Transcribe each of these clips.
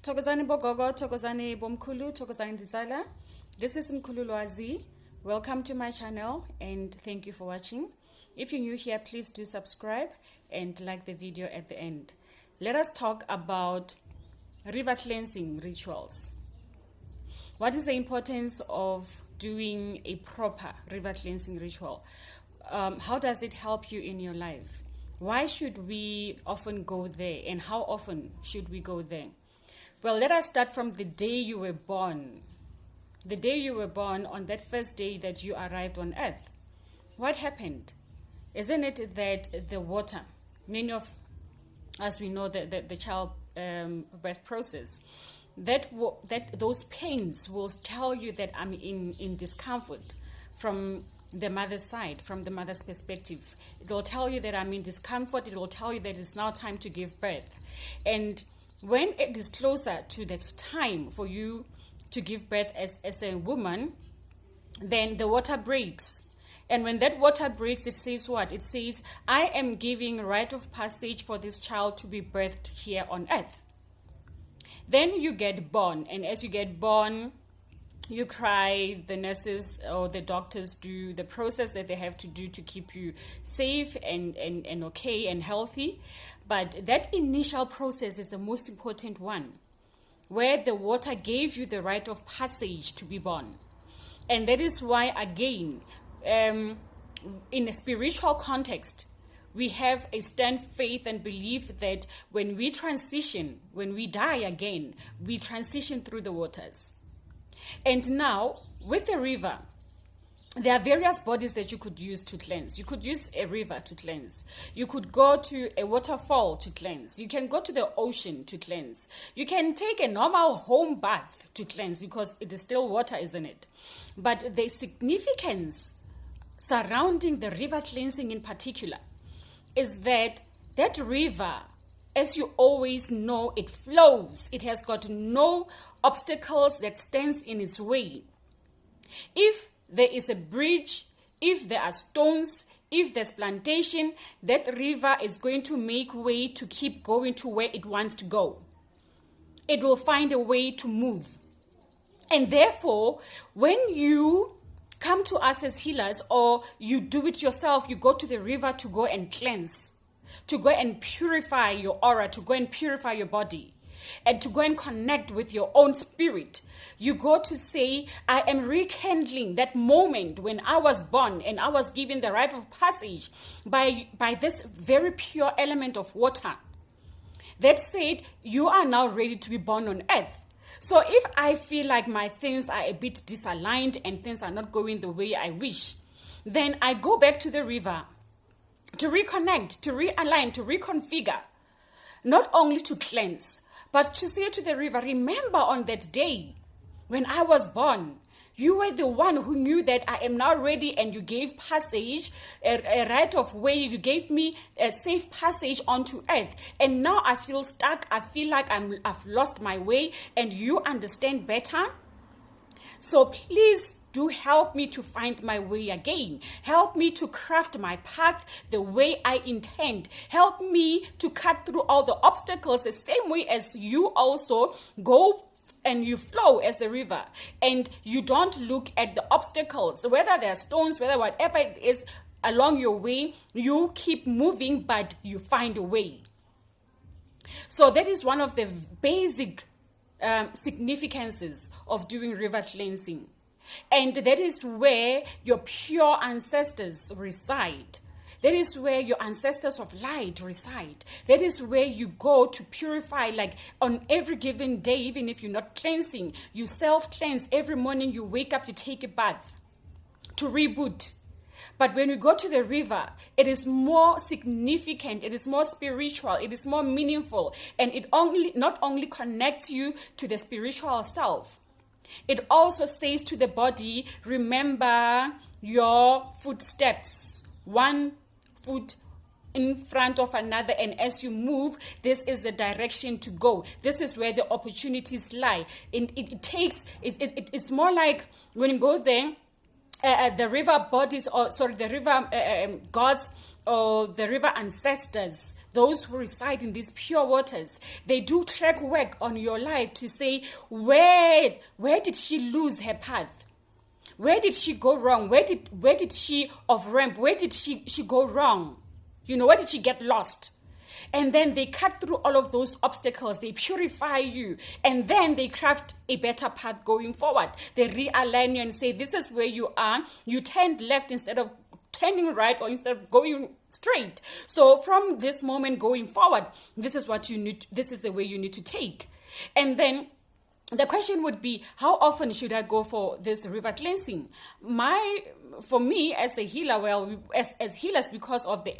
Thokozani Bogogo, Thokozani Bomkulu, Thokozani Dizala. This is Mkulu Lwazi. Welcome to my channel and thank you for watching. If you're new here, please do subscribe and like the video at the end. Let us talk about river cleansing rituals. What is the importance of doing a proper river cleansing ritual? How does it help you in your life? Why should we often go there, and how often should we go there? Well, let us start from the day you were born. The day you were born, on that first day that you arrived on earth. What happened? Isn't it that the water, many of us, we know the child birth process, that those pains will tell you that I'm in discomfort from the mother's side, from the mother's perspective. It will tell you that I'm in discomfort. It will tell you that it's now time to give birth. And when it is closer to that time for you to give birth as a woman, then the water breaks. And when that water breaks, it says what? It says, I am giving rite of passage for this child to be birthed here on earth. Then you get born, and as you get born, you cry, the nurses or the doctors do the process that they have to do to keep you safe and okay and healthy. But that initial process is the most important one, where the water gave you the rite of passage to be born. And that is why, again, in a spiritual context, we have a stern faith and belief that when we transition, when we die again, we transition through the waters. And now, with the river, there are various bodies that you could use to cleanse. You could use a river to cleanse. You could go to a waterfall to cleanse. You can go to the ocean to cleanse. You can take a normal home bath to cleanse because it is still water, isn't it? But the significance surrounding the river cleansing in particular is that that river, as you always know, it flows. It has got no obstacles that stands in its way. If there is a bridge, if there are stones, if there's plantation, that river is going to make way to keep going to where it wants to go. It will find a way to move. And therefore, when you come to us as healers, or you do it yourself, you go to the river to go and cleanse, to go and purify your aura, to go and purify your body, and to go and connect with your own spirit. You go to say, I am rekindling that moment when I was born and I was given the rite of passage by this very pure element of water. That said, you are now ready to be born on earth. So if I feel like my things are a bit disaligned and things are not going the way I wish, then I go back to the river to reconnect, to realign, to reconfigure, not only to cleanse, but to say to the river, remember on that day when I was born, you were the one who knew that I am now ready, and you gave passage, a right of way. You gave me a safe passage onto earth. And now I feel stuck. I feel like I've lost my way, and you understand better. So please do help me to find my way again. Help me to craft my path the way I intend. Help me to cut through all the obstacles the same way as you also go and you flow as the river, and you don't look at the obstacles, whether there are stones, whether whatever it is along your way, you keep moving, but you find a way. So that is one of the basic significances of doing river cleansing. And that is where your pure ancestors reside. That is where your ancestors of light reside. That is where you go to purify, like on every given day, even if you're not cleansing, you self-cleanse. Every morning you wake up, you take a bath to reboot. But when we go to the river, it is more significant, it is more spiritual, it is more meaningful, and it not only connects you to the spiritual self, it also says to the body, remember your footsteps, one foot in front of another, and as you move, this is the direction to go. This is where the opportunities lie. It's more like when you go there, the river bodies, or sorry, the river gods or the river ancestors, those who reside in these pure waters, they do track work on your life to say, where did she lose her path? Where did she go wrong? Where did she off ramp? Where did she go wrong? Where did she get lost? And then they cut through all of those obstacles. They purify you. And then they craft a better path going forward. They realign you and say, this is where you are. You turned left instead of turning right, or instead of going straight. So from this moment going forward, this is what you need. This is the way you need to take. And then the question would be, how often should I go for this river cleansing? For me as a healer, well, as healers, because of the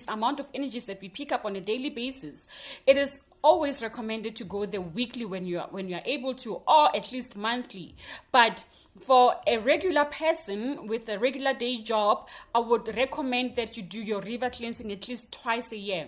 amount of energies that we pick up on a daily basis, it is always recommended to go there weekly when you are able to, or at least monthly. But for a regular person with a regular day job, I would recommend that you do your river cleansing at least twice a year.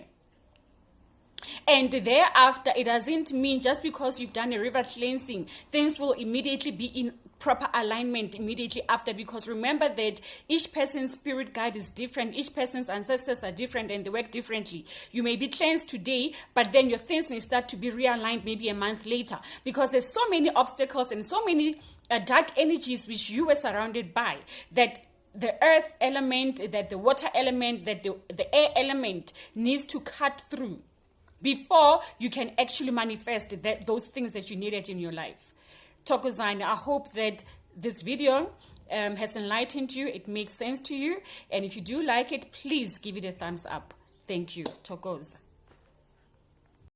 And thereafter, it doesn't mean just because you've done a river cleansing, things will immediately be in proper alignment immediately after, because remember that each person's spirit guide is different, each person's ancestors are different, and they work differently. You may be cleansed today, but then your things may start to be realigned maybe a month later, because there's so many obstacles and so many dark energies which you were surrounded by, that the earth element, that the water element, that the air element needs to cut through before you can actually manifest those things that you needed in your life. Thokozani, I hope that this video has enlightened you. It makes sense to you. And if you do like it, please give it a thumbs up. Thank you. Thokoza.